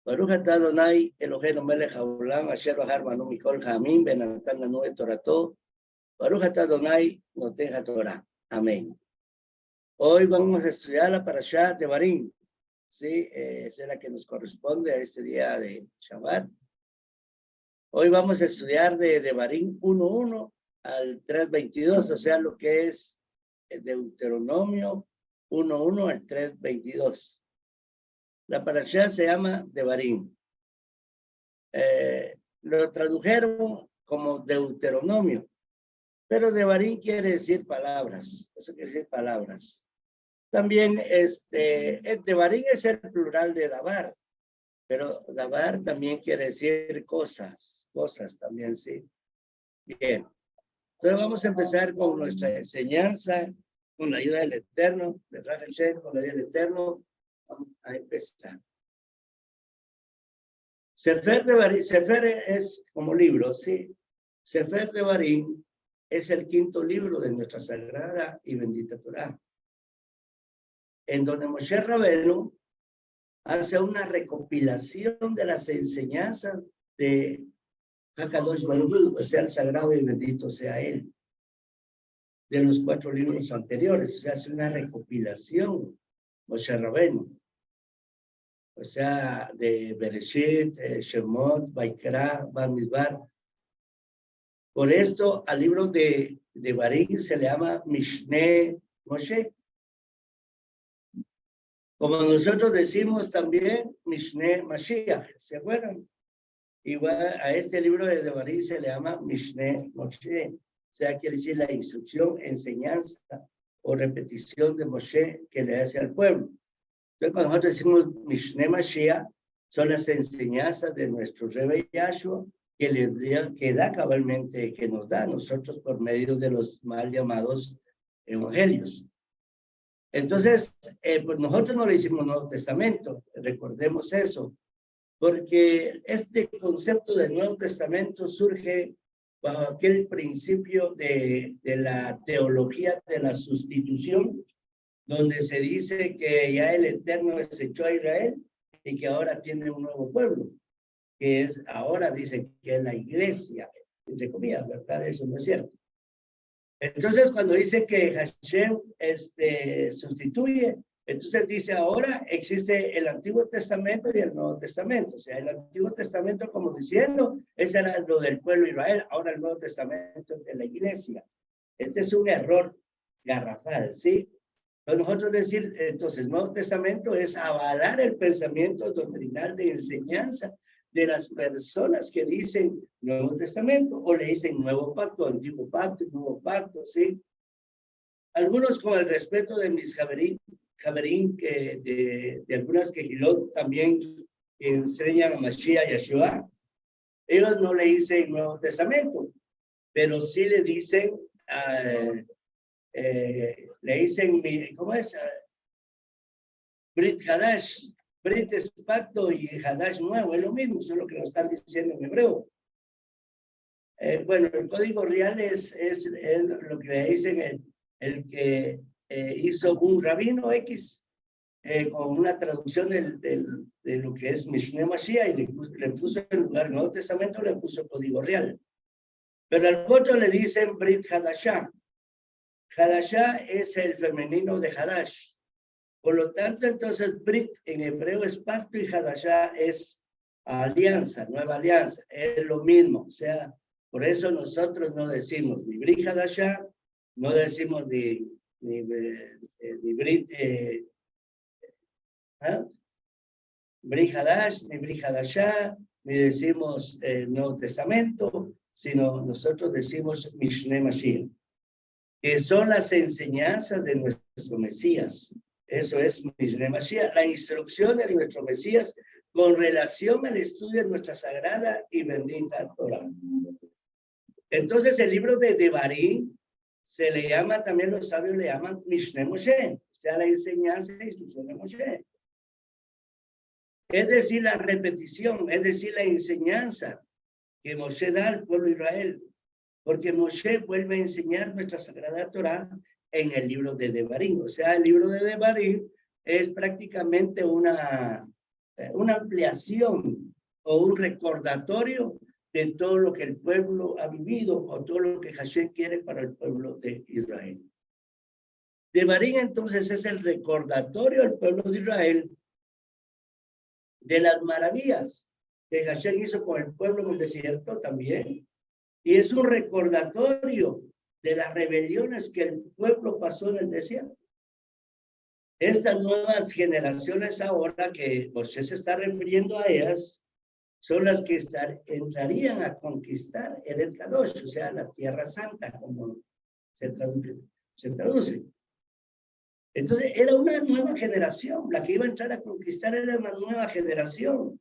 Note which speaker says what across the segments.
Speaker 1: Baruch atah Adonai Eloheinu melech haolam asher bahar banu mikol ha'amim benatan lanu et torato. Baruch atah Adonai noten haTorah. Amén. Hoy vamos a estudiar la parashá de Devarim. Sí, es la que nos corresponde a este día de Shabbat. Hoy vamos a estudiar de Devarim 1:1 al 3:22, o sea, lo que es el Deuteronomio 1:1 al 3:22. La parashá se llama Devarim. Lo tradujeron como Deuteronomio, pero Devarim quiere decir palabras. Eso quiere decir palabras. También Devarim es el plural de Dabar, pero Dabar también quiere decir cosas también, sí. Bien. Entonces vamos a empezar con nuestra enseñanza, con la ayuda del Eterno, de Hashem, con la ayuda del Eterno. Vamos a empezar. Sefer Devarim, Sefer es como libro, ¿sí? Sefer Devarim es el quinto libro de nuestra sagrada y bendita Torah, en donde Moshe Rabbeinu hace una recopilación de las enseñanzas de HaKadosh Baruj Hu, o sea, el sagrado y bendito sea él, de los 4 libros anteriores. Se hace una recopilación, Moshe Rabbeinu, o sea, de Bereshit, Shemot, Vaikra, Bamidbar. Por esto, al libro de Devarim se le llama Mishneh Moshe. Como nosotros decimos también, Mishneh Mashiach, ¿se acuerdan? Igual a este libro de Devarim se le llama Mishneh Moshe, o sea, quiere decir la instrucción, enseñanza o repetición de Moshe que le hace al pueblo. Entonces, cuando nosotros decimos Mishneh Mashiach, son las enseñanzas de nuestro Rebbe Yahshua que da cabalmente, que nos da a nosotros por medio de los mal llamados evangelios. Entonces, pues nosotros no le hicimos Nuevo Testamento, recordemos eso, porque este concepto del Nuevo Testamento surge bajo aquel principio de la teología de la sustitución, donde se dice que ya el Eterno desechó a Israel y que ahora tiene un nuevo pueblo, que es ahora dice que es la iglesia, entre comillas, ¿verdad? Eso no es cierto. Entonces, cuando dice que Hashem sustituye, entonces dice ahora existe el Antiguo Testamento y el Nuevo Testamento. O sea, el Antiguo Testamento, como diciendo, ese era lo del pueblo de Israel, ahora el Nuevo Testamento es de la iglesia. Este es un error garrafal, ¿sí? Entonces, nosotros decir, entonces, el Nuevo Testamento es avalar el pensamiento doctrinal de enseñanza de las personas que dicen Nuevo Testamento o le dicen Nuevo Pacto, Antiguo Pacto, Nuevo Pacto, ¿sí? Algunos con el respeto de mis javerín, de algunas quejilot también enseñan a Mashiach y Yeshua, ellos no le dicen Nuevo Testamento, pero sí le dicen, ¿cómo es? Brit Hadash. Brit es pacto y Hadash nuevo, es lo mismo, eso es lo que nos están diciendo en hebreo. Bueno, el código real es lo que le dicen el que hizo un rabino X con una traducción de lo que es Mishneh Mashiach y le puso en lugar del Nuevo Testamento, le puso código real. Pero al otro le dicen Brit Hadashah. Hadashah es el femenino de Hadash. Por lo tanto, entonces, Brit en hebreo es pacto y Hadashah es alianza, nueva alianza. Es lo mismo. O sea, por eso nosotros no decimos ni Brit Hadashah, no decimos ni Brit Brit Hadash, ni Brit Hadashah, ni decimos Nuevo Testamento, sino nosotros decimos Mishneh Mashiach, que son las enseñanzas de nuestro Mesías. Eso es Mishneh Mashiach, la instrucción de nuestro Mesías con relación al estudio de nuestra sagrada y bendita Torah. Entonces, el libro de Devarim se le llama, también los sabios le llaman Mishneh Moshe, o sea, la enseñanza e instrucción de Moshe. Es decir, la repetición, es decir, la enseñanza que Moshe da al pueblo de Israel, porque Moshe vuelve a enseñar nuestra sagrada Torah en el libro de Devarim. O sea, el libro de Devarim es prácticamente una una ampliación o un recordatorio de todo lo que el pueblo ha vivido o todo lo que Hashem quiere para el pueblo de Israel. Devarim entonces es el recordatorio al pueblo de Israel de las maravillas que Hashem hizo con el pueblo en el desierto también. Y es un recordatorio de las rebeliones que el pueblo pasó en el desierto. Estas nuevas generaciones ahora que Moshe se está refiriendo a ellas, son las que entrarían a conquistar el Kadosh, o sea, la Tierra Santa, como se traduce. Entonces, era una nueva generación, la que iba a entrar a conquistar era una nueva generación,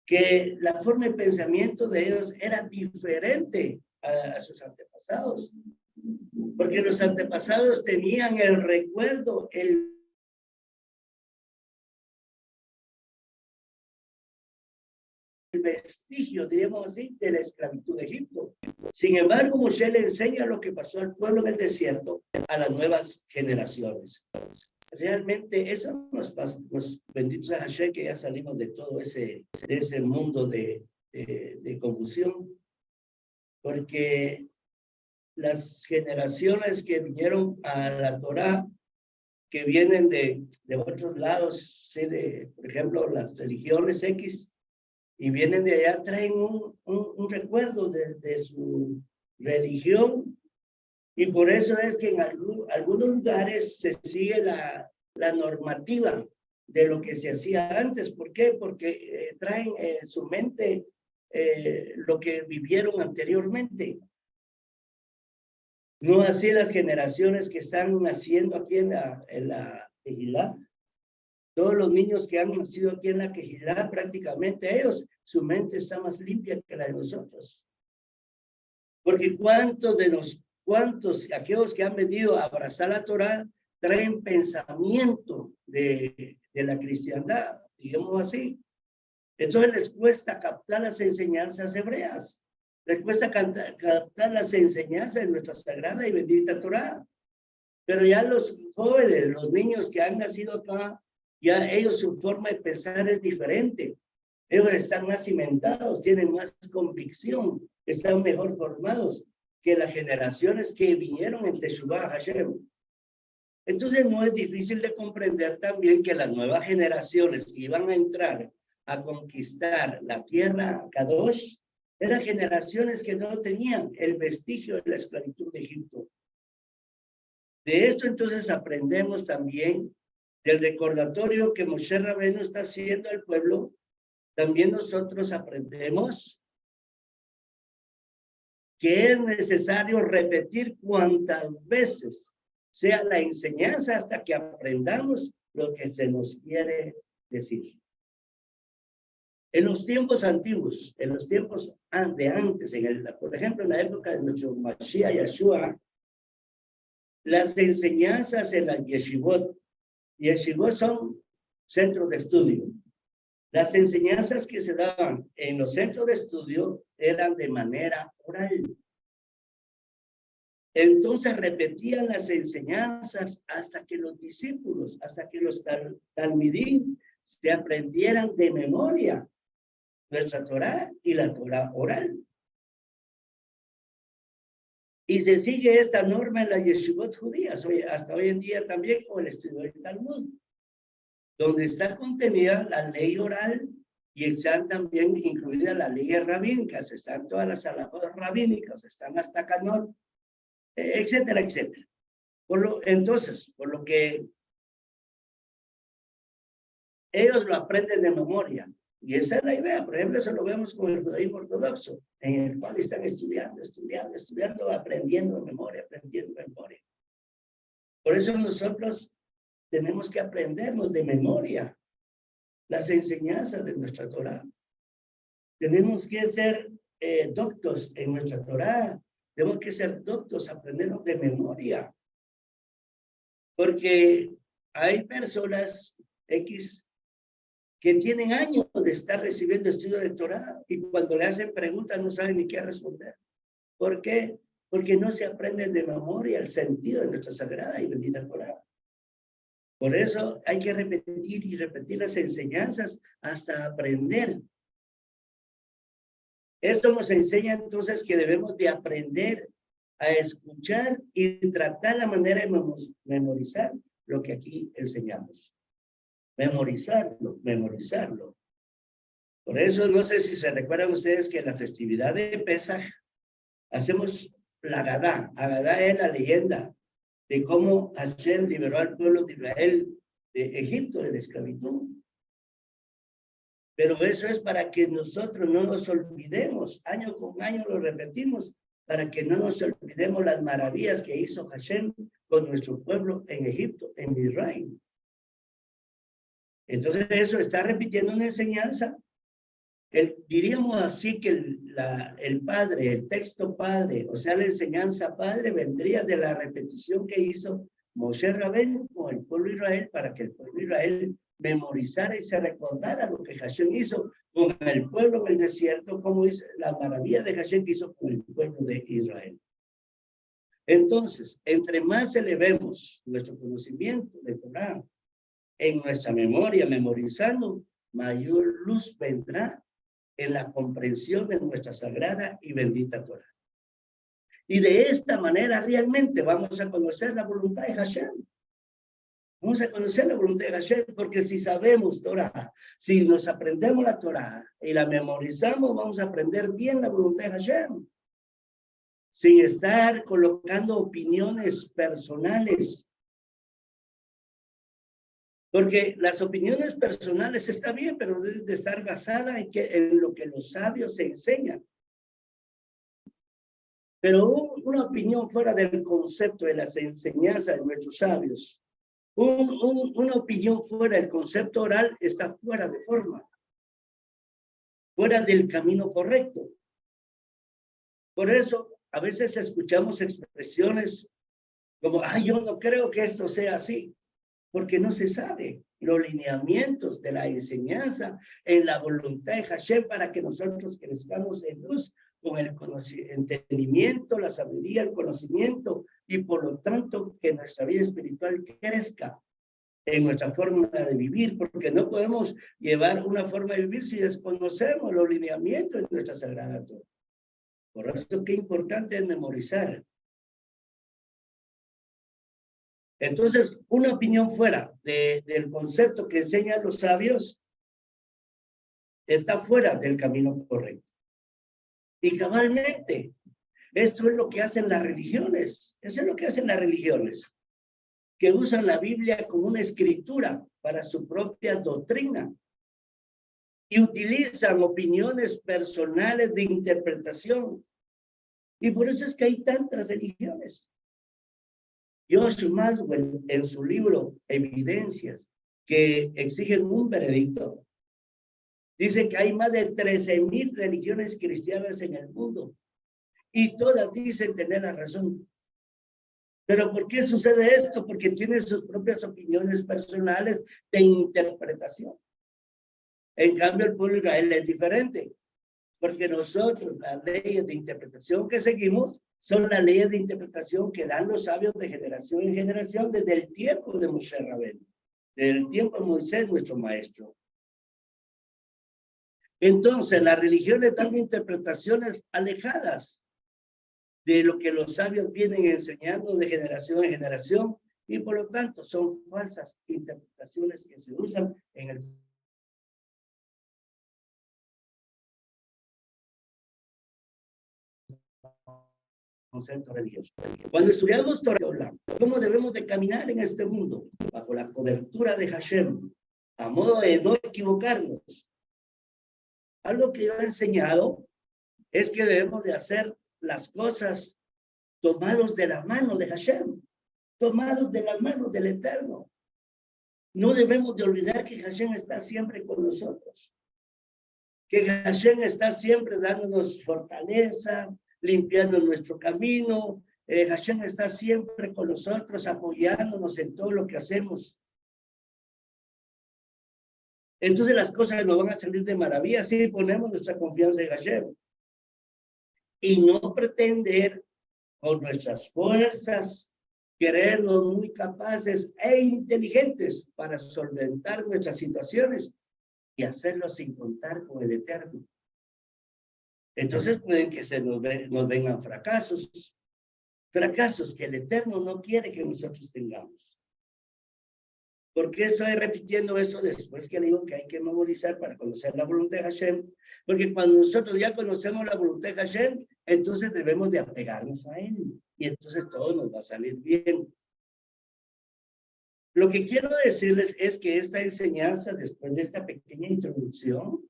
Speaker 1: que la forma de pensamiento de ellos era diferente a sus antepasados, porque los antepasados tenían el recuerdo, el vestigio, diríamos así, de la esclavitud de Egipto. Sin embargo, Moshe le enseña lo que pasó al pueblo en el desierto a las nuevas generaciones. Realmente eso nos pasa, benditos a Hashem, que ya salimos de todo ese mundo de confusión, porque las generaciones que vinieron a la Torá, que vienen de otros lados, ¿sí? Por ejemplo, las religiones X, y vienen de allá, traen un recuerdo de su religión, y por eso es que en algunos lugares se sigue la normativa de lo que se hacía antes. ¿Por qué? Porque traen en su mente lo que vivieron anteriormente. No así las generaciones que están naciendo aquí en la Kehilá. Todos los niños que han nacido aquí en la Kehilá, prácticamente ellos, su mente está más limpia que la de nosotros. Porque cuántos, aquellos que han venido a abrazar la Torá, traen pensamiento de la cristiandad, digamos así. Entonces les cuesta captar las enseñanzas hebreas. Les cuesta captar las enseñanzas de nuestra sagrada y bendita Torá. Pero ya los jóvenes, los niños que han nacido acá, ya ellos, su forma de pensar es diferente. Ellos están más cimentados, tienen más convicción, están mejor formados que las generaciones que vinieron en Teshuvah Hashem. Entonces no es difícil de comprender también que las nuevas generaciones que iban a entrar a conquistar la tierra Kadosh eran generaciones que no tenían el vestigio de la esclavitud de Egipto. De esto entonces aprendemos también del recordatorio que Moshe Rabbeinu está haciendo al pueblo. También nosotros aprendemos que es necesario repetir cuantas veces sea la enseñanza hasta que aprendamos lo que se nos quiere decir. En los tiempos antiguos, en los tiempos de antes, por ejemplo, en la época de nuestro Mashiach Yeshua, las enseñanzas en la yeshivot son centros de estudio. Las enseñanzas que se daban en los centros de estudio eran de manera oral. Entonces repetían las enseñanzas hasta que los discípulos, hasta que los talmidín se aprendieran de memoria nuestra Torá y la Torá oral. Y se sigue esta norma en las yeshivot judías, hasta hoy en día también con el estudio del Talmud, donde está contenida la ley oral y están también incluidas las leyes rabínicas, están todas las halajot rabínicas, están las takanot, etcétera, etcétera. Entonces, por lo que ellos lo aprenden de memoria. Y esa es la idea. Por ejemplo, eso lo vemos con el judaísmo ortodoxo, en el cual están estudiando, aprendiendo de memoria. Por eso nosotros tenemos que aprendernos de memoria las enseñanzas de nuestra Torá. Tenemos que ser doctos en nuestra Torá. Tenemos que ser doctos, aprendernos de memoria. Porque hay personas X que tienen años de estar recibiendo estudio de Torá y cuando le hacen preguntas no saben ni qué responder. ¿Por qué? Porque no se aprenden de memoria el sentido de nuestra sagrada y bendita Torá. Por eso hay que repetir y repetir las enseñanzas hasta aprender. Esto nos enseña entonces que debemos de aprender a escuchar y tratar la manera de memorizar lo que aquí enseñamos. Memorizarlo, memorizarlo. Por eso no sé si se recuerdan ustedes que en la festividad de Pesaj hacemos la Agadá. Agadá es la leyenda de cómo Hashem liberó al pueblo de Israel de Egipto, de la esclavitud. Pero eso es para que nosotros no nos olvidemos, año con año lo repetimos, para que no nos olvidemos las maravillas que hizo Hashem con nuestro pueblo en Egipto, en Israel. Entonces eso está repitiendo una enseñanza. Diríamos así que el padre, el texto padre, o sea, la enseñanza padre vendría de la repetición que hizo Moshe Rabén con el pueblo de Israel para que el pueblo de Israel memorizara y se recordara lo que Hashem hizo con el pueblo en el desierto, como es la maravilla de Hashem que hizo con el pueblo de Israel. Entonces, entre más elevemos nuestro conocimiento de Torah en nuestra memoria, memorizando, mayor luz vendrá en la comprensión de nuestra sagrada y bendita Torah. Y de esta manera realmente vamos a conocer la voluntad de Hashem. Vamos a conocer la voluntad de Hashem, porque si sabemos Torah, si nos aprendemos la Torah y la memorizamos, vamos a aprender bien la voluntad de Hashem. Sin estar colocando opiniones personales. Porque las opiniones personales está bien, pero deben de estar basadas en lo que los sabios enseñan. Pero una opinión fuera del concepto de las enseñanzas de nuestros sabios, una opinión fuera del concepto oral está fuera de forma, fuera del camino correcto. Por eso, a veces escuchamos expresiones como, ay, yo no creo que esto sea así. Porque no se sabe los lineamientos de la enseñanza en la voluntad de Hashem para que nosotros crezcamos en luz con el entendimiento, la sabiduría, el conocimiento y por lo tanto que nuestra vida espiritual crezca en nuestra forma de vivir, porque no podemos llevar una forma de vivir si desconocemos los lineamientos de nuestra sagrada Torah. Por eso qué importante es memorizar. Entonces, una opinión fuera del concepto que enseñan los sabios está fuera del camino correcto. Y cabalmente, esto es lo que hacen las religiones. Eso es lo que hacen las religiones, que usan la Biblia como una escritura para su propia doctrina y utilizan opiniones personales de interpretación. Y por eso es que hay tantas religiones. Josh Maswell, en su libro Evidencias, que exigen un veredicto, dice que hay más de 13,000 religiones cristianas en el mundo y todas dicen tener la razón. ¿Pero por qué sucede esto? Porque tienen sus propias opiniones personales de interpretación. En cambio, el pueblo de Israel es diferente, porque nosotros, las leyes de interpretación que seguimos, son las leyes de interpretación que dan los sabios de generación en generación desde el tiempo de Moshe Rabén, desde el tiempo de Moisés, nuestro maestro. Entonces, las religiones dan interpretaciones alejadas de lo que los sabios vienen enseñando de generación en generación y por lo tanto son falsas interpretaciones que se usan en el concepto religioso. Cuando estudiamos Torah, ¿cómo debemos de caminar en este mundo? Bajo la cobertura de Hashem, a modo de no equivocarnos. Algo que yo he enseñado es que debemos de hacer las cosas tomados de la mano de Hashem, tomados de las manos del Eterno. No debemos de olvidar que Hashem está siempre con nosotros, que Hashem está siempre dándonos fortaleza, limpiando nuestro camino. Hashem está siempre con nosotros, apoyándonos en todo lo que hacemos. Entonces las cosas nos van a salir de maravilla si ponemos nuestra confianza en Hashem. Y no pretender con nuestras fuerzas creernos muy capaces e inteligentes para solventar nuestras situaciones y hacerlo sin contar con el Eterno. Entonces pueden que nos vengan fracasos, fracasos que el Eterno no quiere que nosotros tengamos. ¿Por qué estoy repitiendo eso después que le digo que hay que memorizar para conocer la voluntad de Hashem? Porque cuando nosotros ya conocemos la voluntad de Hashem, entonces debemos de apegarnos a Él. Y entonces todo nos va a salir bien. Lo que quiero decirles es que esta enseñanza, después de esta pequeña introducción,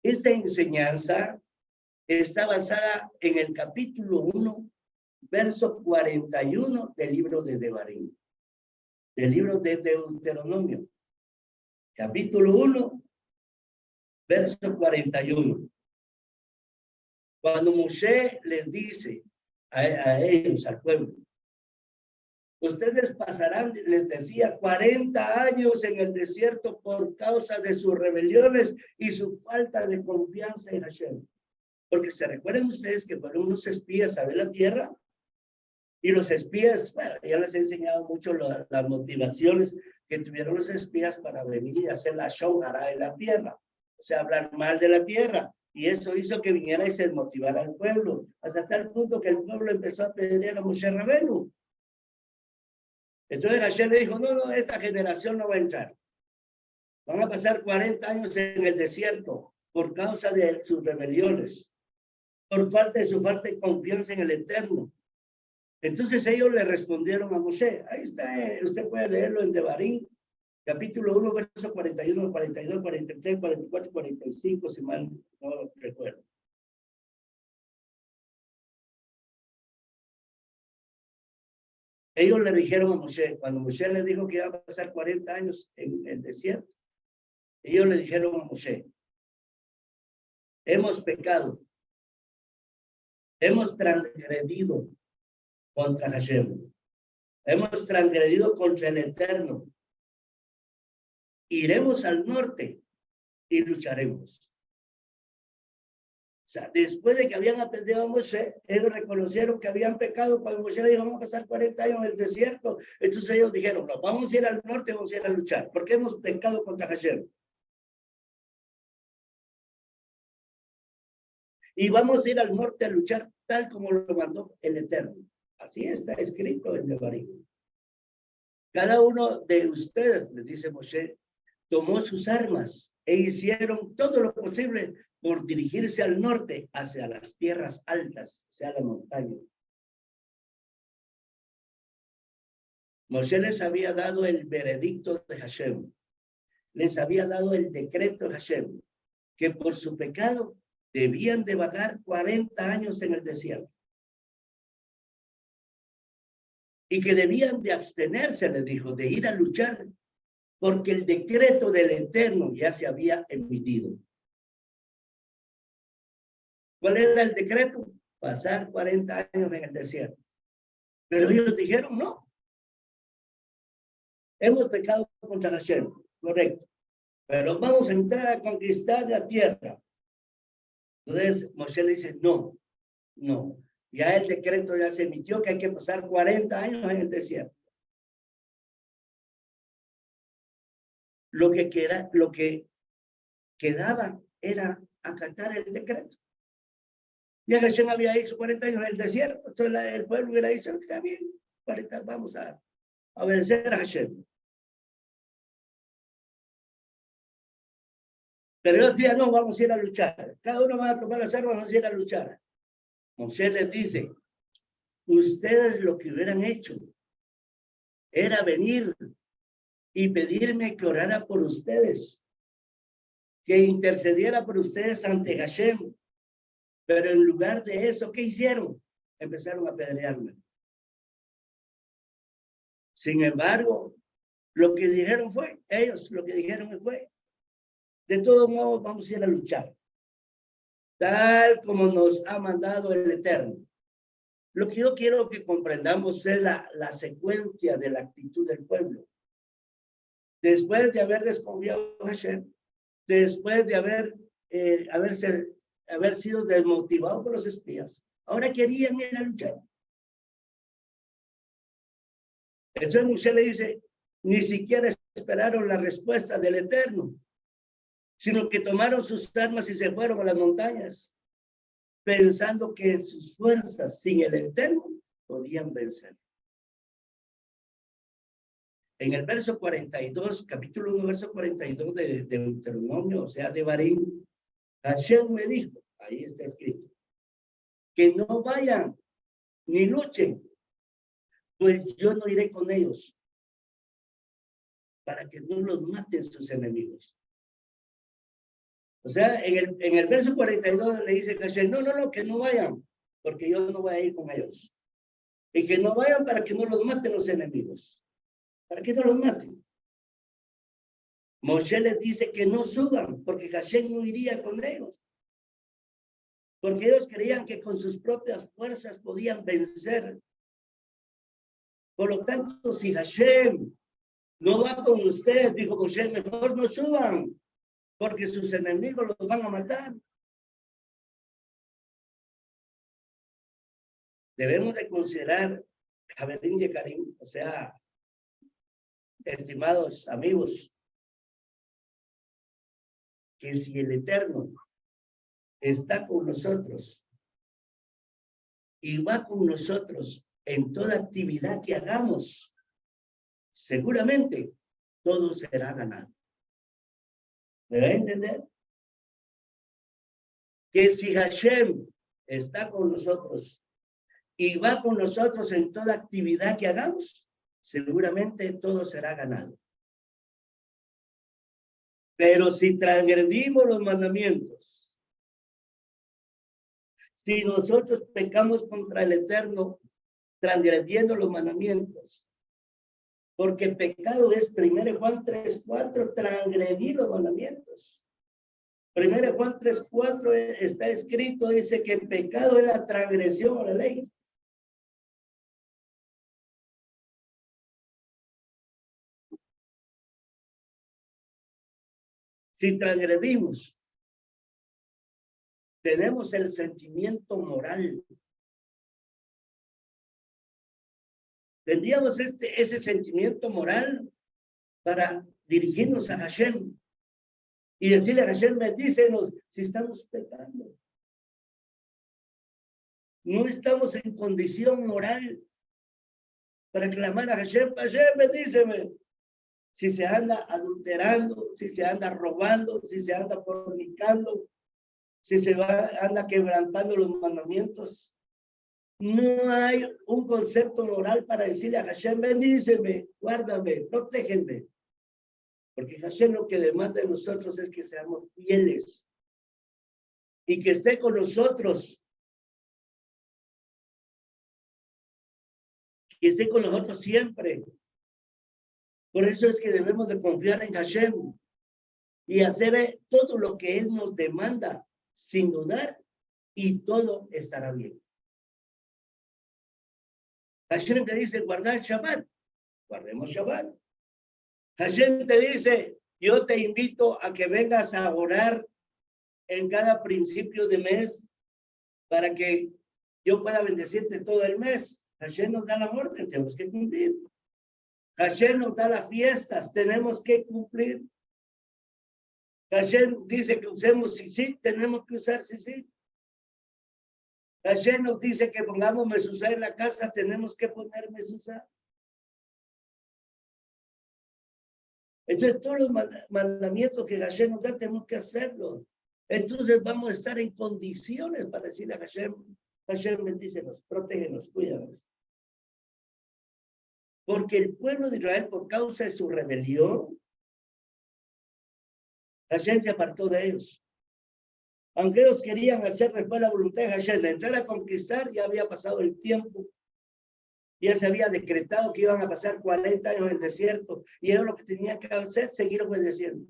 Speaker 1: esta enseñanza está basada en el capítulo 1, verso 41 del libro de Devarim, del libro de Deuteronomio. Capítulo 1, verso 41. Cuando Moshe les dice a ellos, al pueblo, ustedes pasarán, les decía, 40 años en el desierto por causa de sus rebeliones y su falta de confianza en Hashem. Porque se recuerdan ustedes que fueron unos espías a ver la tierra, y los espías, bueno, ya les he enseñado mucho las motivaciones que tuvieron los espías para venir y hacer la shonara en la tierra, o sea, hablar mal de la tierra. Y eso hizo que viniera y se motivara al pueblo, hasta tal punto que el pueblo empezó a pedir a Moshe Rabenu. Entonces Hashem le dijo, no, esta generación no va a entrar. Van a pasar 40 años en el desierto por causa de sus rebeliones, por falta de confianza en el Eterno. Entonces ellos le respondieron a Moshe. Ahí está, usted puede leerlo en Devarim, capítulo 1, verso 41, 42, 43, 44, 45, si mal no recuerdo. Ellos le dijeron a Moshe, cuando Moshe le dijo que iba a pasar 40 años en el desierto, ellos le dijeron a Moshe, hemos pecado, hemos transgredido contra Hashem, hemos transgredido contra el Eterno, iremos al norte y lucharemos. O sea, después de que habían aprendido a Moshe, ellos reconocieron que habían pecado. Cuando Moshe le dijo, vamos a pasar 40 años en el desierto, entonces ellos dijeron, no, vamos a ir al norte, vamos a ir a luchar, porque hemos pecado contra Hashem. Y vamos a ir al norte a luchar tal como lo mandó el Eterno. Así está escrito en Devarim. Cada uno de ustedes, les dice Moshe, tomó sus armas e hicieron todo lo posible por dirigirse al norte, hacia las tierras altas, hacia la montaña. Moshe les había dado el veredicto de Hashem, les había dado el decreto de Hashem, que por su pecado debían de vagar 40 años en el desierto. Y que debían de abstenerse, les dijo, de ir a luchar, porque el decreto del Eterno ya se había emitido. ¿Cuál era el decreto? Pasar 40 años en el desierto. Pero ellos dijeron, no. Hemos pecado contra Hashem, correcto. Pero vamos a entrar a conquistar la tierra. Entonces Moshe le dice, no. Ya el decreto ya se emitió que hay que pasar 40 años en el desierto. Lo que quedaba era acatar el decreto. Ya Hashem había hecho 40 años en el desierto, entonces el pueblo hubiera dicho, está bien, 40, vamos a obedecer a Hashem. Pero ellos decían, no, vamos a ir a luchar. Cada uno va a tomar las armas, vamos a ir a luchar. Moshe les dice, ustedes lo que hubieran hecho era venir y pedirme que orara por ustedes, que intercediera por ustedes ante Hashem. Pero en lugar de eso, ¿qué hicieron? Empezaron a apedrearme. Sin embargo, lo que dijeron fue, de todos modos vamos a ir a luchar, tal como nos ha mandado el Eterno. Lo que yo quiero que comprendamos es la secuencia de la actitud del pueblo. Después de haber desconfiado a Hashem, después de haber sido desmotivado por los espías, ahora querían ir a luchar. Entonces Moshe le dice, ni siquiera esperaron la respuesta del Eterno, sino que tomaron sus armas y se fueron a las montañas, pensando que sus fuerzas sin el Eterno podían vencer. En el verso 42, capítulo 1, verso 42 de Deuteronomio, o sea, de Barín, Hashem me dijo, ahí está escrito, que no vayan ni luchen, pues yo no iré con ellos, para que no los maten sus enemigos. O sea, en el verso 42 le dice Hashem, no, que no vayan, porque yo no voy a ir con ellos. Y que no vayan para que no los maten los enemigos. Para que no los maten. Moshe les dice que no suban, porque Hashem no iría con ellos. Porque ellos creían que con sus propias fuerzas podían vencer. Por lo tanto, si Hashem no va con ustedes, dijo Moshe, mejor no suban, porque sus enemigos los van a matar. Debemos de considerar, Javerín y Karim, o sea, estimados amigos, que si el Eterno está con nosotros y va con nosotros en toda actividad que hagamos, seguramente todo será ganado. ¿Me da a entender? Que si Hashem está con nosotros y va con nosotros en toda actividad que hagamos, seguramente todo será ganado. Pero si transgredimos los mandamientos, si nosotros pecamos contra el Eterno, transgrediendo los mandamientos, porque pecado es 1 Juan 3:4, transgredir los mandamientos. 1 Juan 3:4 está escrito, dice que pecado es la transgresión a la ley. Si transgredimos, tenemos el sentimiento moral. Tendríamos ese sentimiento moral para dirigirnos a Hashem y decirle a Hashem, bendícenos si estamos pecando. No estamos en condición moral para clamar a Hashem, Hashem, bendíceme. Si se anda adulterando, si se anda robando, si se anda fornicando, si se anda quebrantando los mandamientos. No hay un concepto moral para decirle a Hashem, bendíceme, guárdame, protégeme. Porque Hashem lo que demanda de nosotros es que seamos fieles y que esté con nosotros. Que esté con nosotros siempre. Por eso es que debemos de confiar en Hashem y hacer todo lo que Él nos demanda sin dudar y todo estará bien. Hashem te dice, guardar Shabbat, guardemos Shabbat. Hashem te dice, yo te invito a que vengas a orar en cada principio de mes para que yo pueda bendecirte todo el mes. Hashem nos da la orden, tenemos que cumplir. Hashem nos da las fiestas, tenemos que cumplir. Hashem dice que usemos sí, tenemos que usar sí. Hashem nos dice que pongamos mezuzá en la casa, tenemos que poner mezuzá. Entonces, todos los mandamientos que Hashem nos da, tenemos que hacerlos. Entonces, vamos a estar en condiciones para decirle a Hashem, Hashem, bendícenos, protégenos, cuídanos. Porque el pueblo de Israel, por causa de su rebelión, Hashem se apartó de ellos. Aunque ellos querían hacer después la voluntad de Hashem, de entrar a conquistar, ya había pasado el tiempo. Ya se había decretado que iban a pasar 40 años en el desierto. Y ellos lo que tenían que hacer, seguir obedeciendo.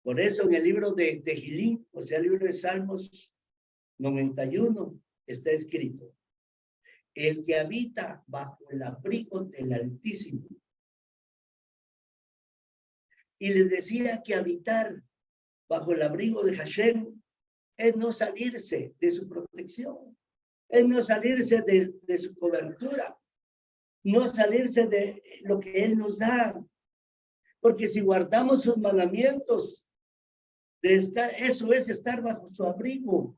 Speaker 1: Por eso en el libro de Tehillim, o sea, el libro de Salmos 91, está escrito: el que habita bajo el abrigo del Altísimo. Y les decía que habitar bajo el abrigo de Hashem es no salirse de su protección, es no salirse de su cobertura, no salirse de lo que Él nos da. Porque si guardamos sus mandamientos, eso es estar bajo su abrigo.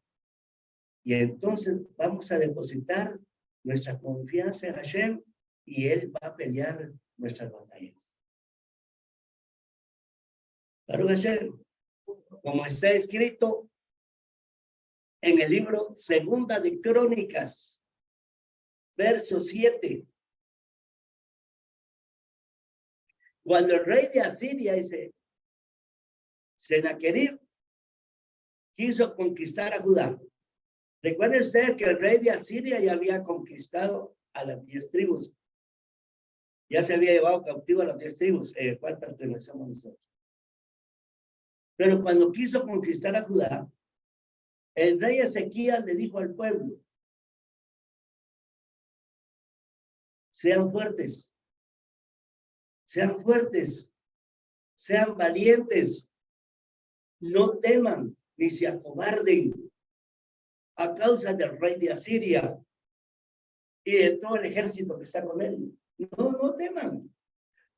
Speaker 1: Y entonces vamos a depositar nuestra confianza en Hashem y Él va a pelear nuestras batallas. Claro, Hashem, como está escrito en el libro Segunda de Crónicas, verso 7. Cuando el rey de Asiria, ese Sennacherib, quiso conquistar a Judá. Recuerden ustedes que el rey de Asiria ya había conquistado a las 10 tribus. Ya se había llevado cautivo a las 10 tribus, cual pertenecemos nosotros. Pero cuando quiso conquistar a Judá, el rey Ezequías le dijo al pueblo: sean fuertes, sean fuertes, sean valientes, no teman ni se acobarden a causa del rey de Asiria y de todo el ejército que está con él. No teman,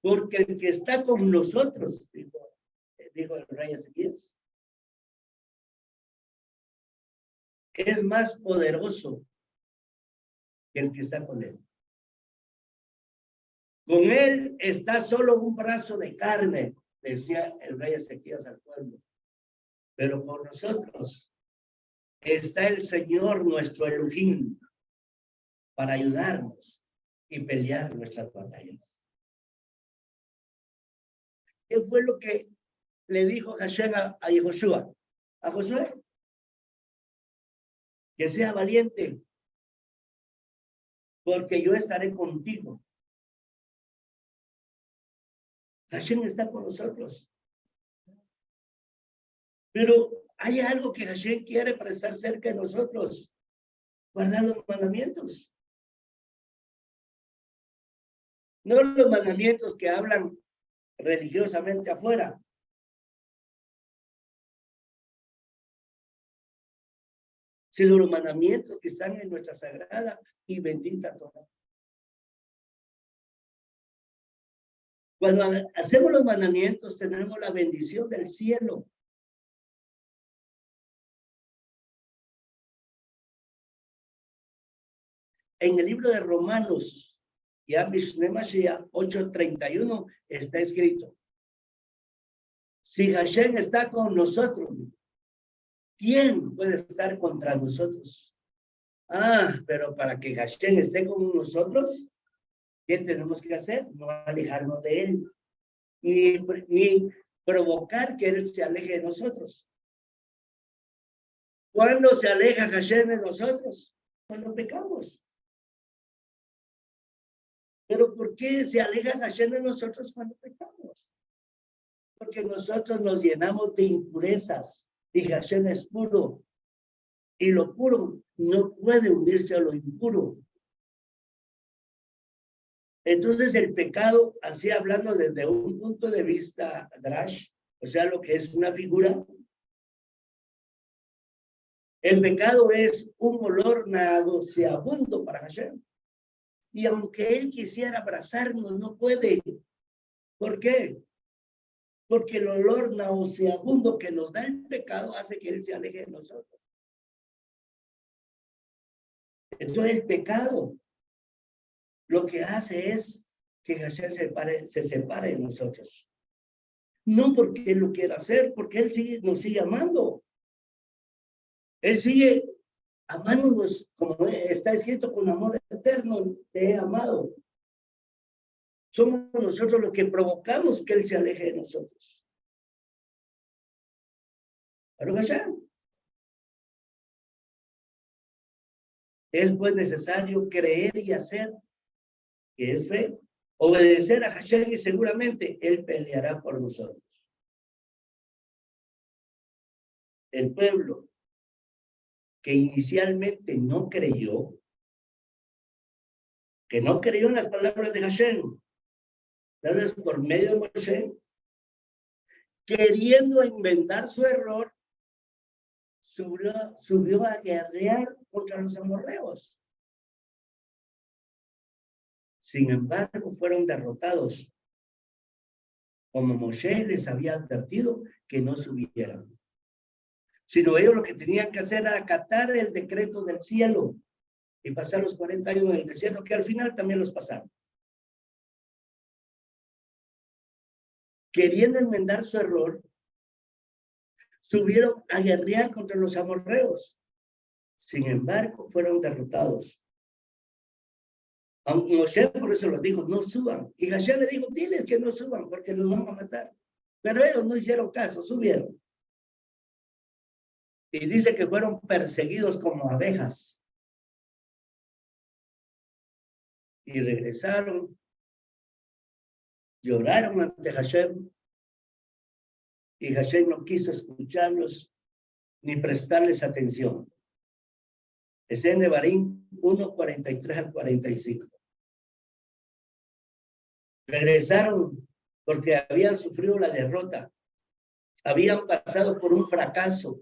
Speaker 1: porque el que está con nosotros, dijo el rey Ezequías, es más poderoso que el que está con él. Con él está solo un brazo de carne, decía el rey Ezequías al pueblo. Pero con nosotros está el Señor, nuestro Elohim, para ayudarnos y pelear nuestras batallas. ¿Qué fue lo que le dijo Hashem a Yehoshua? A Josué, que sea valiente, porque yo estaré contigo. Hashem está con nosotros. Pero hay algo que Hashem quiere para estar cerca de nosotros: guardar los mandamientos. No los mandamientos que hablan religiosamente afuera, sino los mandamientos que están en nuestra sagrada y bendita Torah. Cuando hacemos los mandamientos, tenemos la bendición del cielo. En el libro de Romanos, ya Mishne Mashiach 8:31, está escrito: si Hashem está con nosotros, ¿quién puede estar contra nosotros? Pero para que Hashem esté con nosotros, ¿qué tenemos que hacer? No alejarnos de él, ni provocar que él se aleje de nosotros. ¿Cuándo se aleja Hashem de nosotros? Cuando pecamos. Pero ¿por qué se aleja Hashem de nosotros cuando pecamos? Porque nosotros nos llenamos de impurezas y Hashem es puro. Y lo puro no puede unirse a lo impuro. Entonces el pecado, así hablando desde un punto de vista drash, o sea, lo que es una figura, el pecado es un olor nauseabundo para Hashem. Y aunque él quisiera abrazarnos, no puede. ¿Por qué? Porque el olor nauseabundo que nos da el pecado hace que él se aleje de nosotros. Entonces el pecado lo que hace es que Hashem se separe de nosotros. No porque él lo quiera hacer, porque él nos sigue amando. Él sigue amándonos, como está escrito, con amor eterno te he amado. Somos nosotros los que provocamos que él se aleje de nosotros. ¿Pero Hashem? Es pues necesario creer y hacer, que es fe, obedecer a Hashem, y seguramente él peleará por nosotros. El pueblo que inicialmente no creyó, que no creyó en las palabras de Hashem, tal vez por medio de Moshe, queriendo inventar su error, subió a guerrear contra los amorreos. Sin embargo, fueron derrotados, como Moshe les había advertido que no subieran. Sino ellos lo que tenían que hacer era acatar el decreto del cielo y pasar los 40 años en el desierto, que al final también los pasaron. Queriendo enmendar su error, subieron a guerrear contra los amorreos. Sin embargo, fueron derrotados. Moshe por eso los dijo, no suban. Y Hashem le dijo, diles que no suban porque los van a matar. Pero ellos no hicieron caso, subieron. Y dice que fueron perseguidos como abejas. Y regresaron, lloraron ante Hashem. Y Hashem no quiso escucharlos ni prestarles atención. Es en Devarim 1:43 al 45. Regresaron porque habían sufrido la derrota. Habían pasado por un fracaso.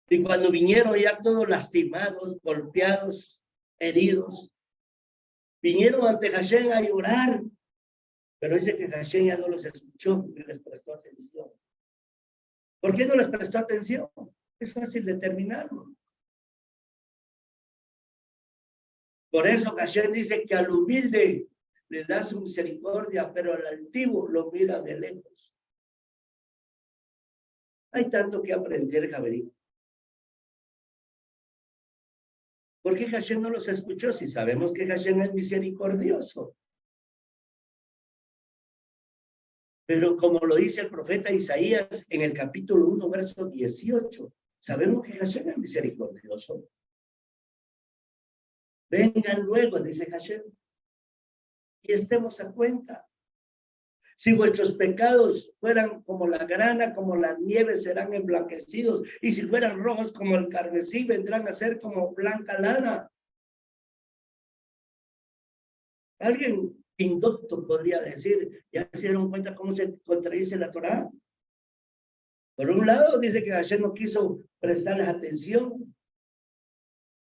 Speaker 1: Y cuando vinieron ya todos lastimados, golpeados, heridos, vinieron ante Hashem a llorar. Pero dice que Hashem ya no los escuchó ni les prestó atención. ¿Por qué no les prestó atención? Es fácil determinarlo. Por eso Hashem dice que al humilde le da su misericordia, pero al altivo lo mira de lejos. Hay tanto que aprender, Javerín. ¿Por qué Hashem no los escuchó? Si sabemos que Hashem es misericordioso. Pero como lo dice el profeta Isaías en el capítulo 1, verso 18, sabemos que Hashem es misericordioso. Vengan luego, dice Hashem, y estemos a cuenta. Si vuestros pecados fueran como la grana, como la nieve, serán emblanquecidos. Y si fueran rojos como el carmesí, vendrán a ser como blanca lana. Alguien indocto podría decir, ¿ya se dieron cuenta cómo se contradice la Torá? Por un lado, dice que Hashem no quiso prestarles atención.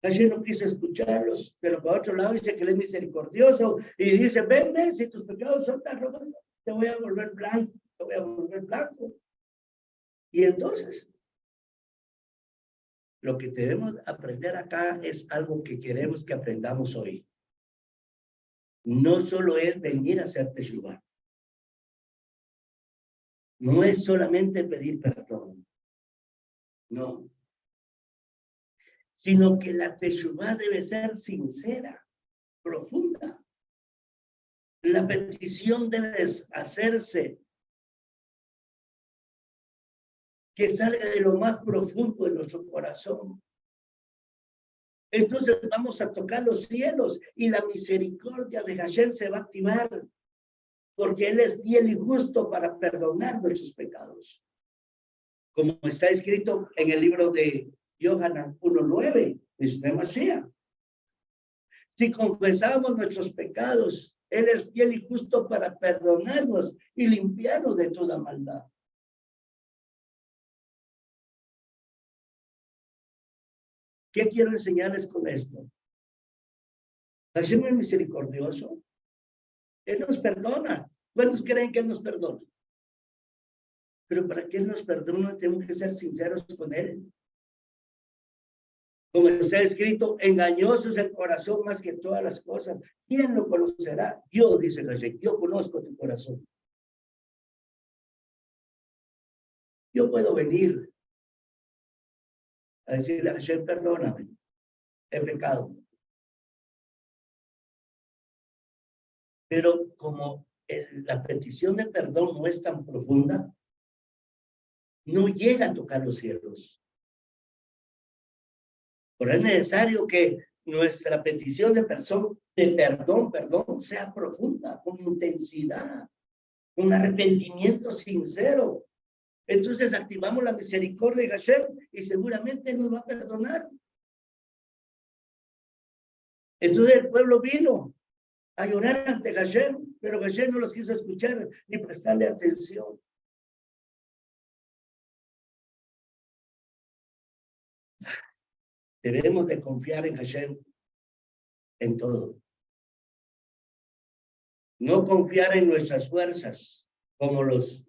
Speaker 1: Hashem no quiso escucharlos. Pero por otro lado, dice que él es misericordioso. Y dice, ven, si tus pecados son tan rojos, te voy a volver blanco, te voy a volver blanco. Y entonces, lo que debemos aprender acá es algo que queremos que aprendamos hoy. No solo es venir a hacer teshuvá. No es solamente pedir perdón. No. Sino que la teshuvá debe ser sincera, profunda. La petición debe hacerse que salga de lo más profundo de nuestro corazón. Entonces vamos a tocar los cielos y la misericordia de Hashem se va a activar, porque Él es fiel y justo para perdonar nuestros pecados. Como está escrito en el libro de Yohanan 1:9, Mishne Mashiach. Si confesamos nuestros pecados, Él es fiel y justo para perdonarnos y limpiarnos de toda maldad. ¿Qué quiero enseñarles con esto? Hashem es misericordioso. Él nos perdona. ¿Cuántos creen que Él nos perdona? Pero para que Él nos perdone, tenemos que ser sinceros con Él. Como está escrito, engañoso es el corazón más que todas las cosas. ¿Quién lo conocerá? Yo, dice Hashem, yo conozco tu corazón. Yo puedo venir a decirle a Hashem, perdóname, he pecado. Pero como la petición de perdón no es tan profunda, no llega a tocar los cielos. Pero es necesario que nuestra petición de perdón, sea profunda, con intensidad, con arrepentimiento sincero. Entonces activamos la misericordia de Hashem y seguramente nos va a perdonar. Entonces el pueblo vino a llorar ante Hashem, pero Hashem no los quiso escuchar ni prestarle atención. Debemos de confiar en Hashem en todo. No confiar en nuestras fuerzas, como los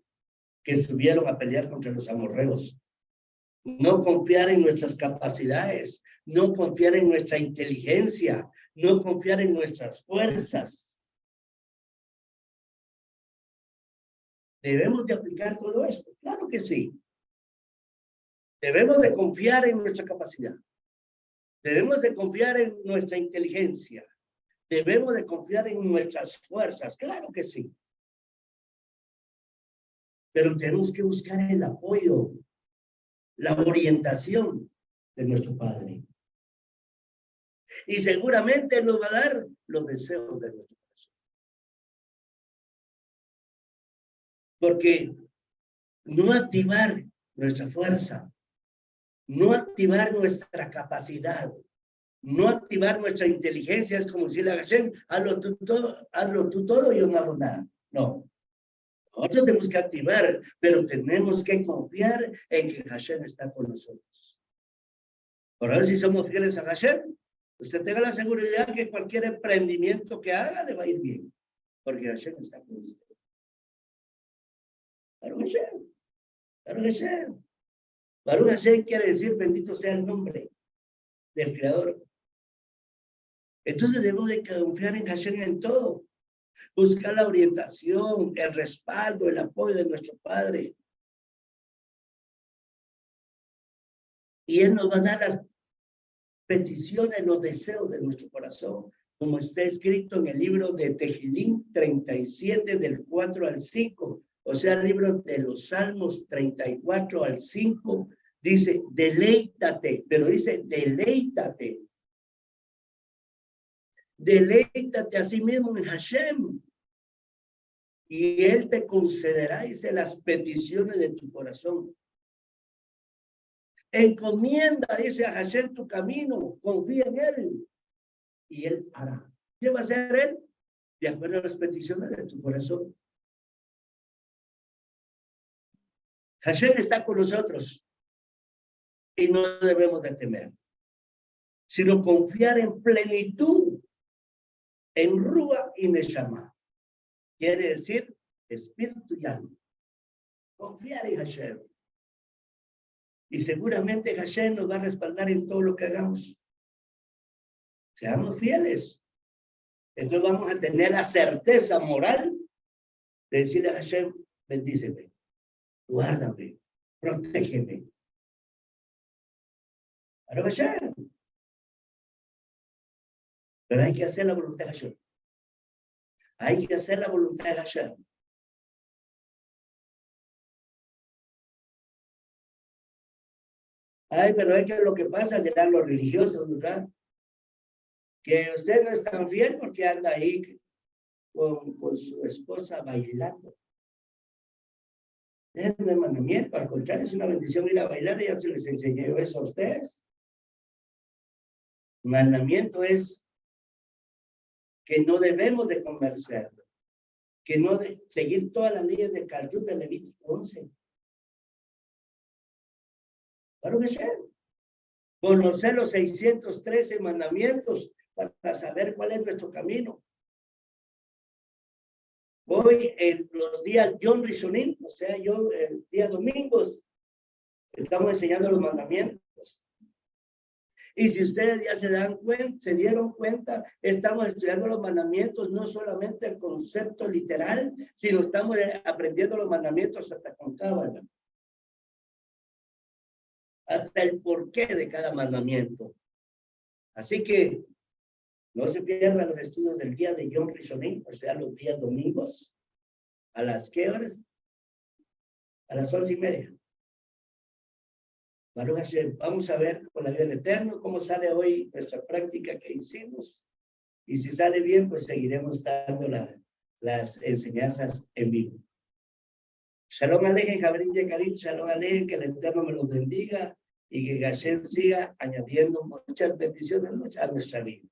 Speaker 1: que subieron a pelear contra los amorreos. No confiar en nuestras capacidades, no confiar en nuestra inteligencia, no confiar en nuestras fuerzas. ¿Debemos de aplicar todo esto? Claro que sí. Debemos de confiar en nuestra capacidad. Debemos de confiar en nuestra inteligencia. Debemos de confiar en nuestras fuerzas. Claro que sí. Pero tenemos que buscar el apoyo, la orientación de nuestro Padre. Y seguramente nos va a dar los deseos de nuestro corazón. Porque no activar nuestra fuerza, no activar nuestra capacidad, no activar nuestra inteligencia es como decirle a Hashem, hazlo tú todo, yo no hago nada. No. Nosotros tenemos que activar, pero tenemos que confiar en que Hashem está con nosotros. Por ahora, si somos fieles a Hashem, usted tenga la seguridad que cualquier emprendimiento que haga le va a ir bien, porque Hashem está con usted. Baruch Hashem, Baruch Hashem. Baruch Hashem quiere decir bendito sea el nombre del Creador. Entonces debemos de confiar en Hashem en todo. Buscar la orientación, el respaldo, el apoyo de nuestro Padre. Y Él nos va a dar las peticiones, los deseos de nuestro corazón, como está escrito en el libro de Tejilín 37, del 4 al 5. O sea, el libro de los Salmos 34 al 5, dice, deleítate, pero dice, deleítate. Deleítate a sí mismo en Hashem. Y Él te concederá, dice, las peticiones de tu corazón. Encomienda, dice a Hashem, tu camino, confía en Él. Y Él hará. ¿Qué va a hacer Él? De acuerdo a las peticiones de tu corazón. Hashem está con nosotros. Y no debemos de temer, sino confiar en plenitud, en Rúa y Neshama. Quiere decir espíritu y alma. Confiar en Hashem. Y seguramente Hashem nos va a respaldar en todo lo que hagamos. Seamos fieles. Entonces vamos a tener la certeza moral de decirle a Hashem, bendíceme, guárdame, protégeme. Para Hashem. Pero hay que hacer la voluntad de Hashem. Hay que hacer la voluntad de Hashem. Ay, pero es que lo que pasa es que dan los religiosos, ¿verdad? Que usted no es tan fiel porque anda ahí con su esposa bailando. Es un mandamiento, al contrario, es una bendición ir a bailar, y ya se les enseñé eso a ustedes. Mandamiento es que no debemos de comerciar, que no de seguir todas las leyes de Calcut de Levítico 11. Claro que sí. Conocer los 613 mandamientos para saber cuál es nuestro camino. Hoy, en los días Yom Rishonim, o sea, el día domingos, estamos enseñando los mandamientos. Y si ustedes ya se dieron cuenta, estamos estudiando los mandamientos, no solamente el concepto literal, sino estamos aprendiendo los mandamientos hasta con cábala. Hasta el porqué de cada mandamiento. Así que no se pierdan los estudios del día de Yom Rishonim, o sea, los días domingos. ¿A las qué horas? A las 11:30. Baruch Hashem. Vamos a ver con la vida del Eterno cómo sale hoy nuestra práctica que hicimos. Y si sale bien, pues seguiremos dando las enseñanzas en vivo. Shalom Alejem, Jabrín Yekarim, Shalom Alejem, que el Eterno me los bendiga y que Hashem siga añadiendo muchas bendiciones a nuestra vida.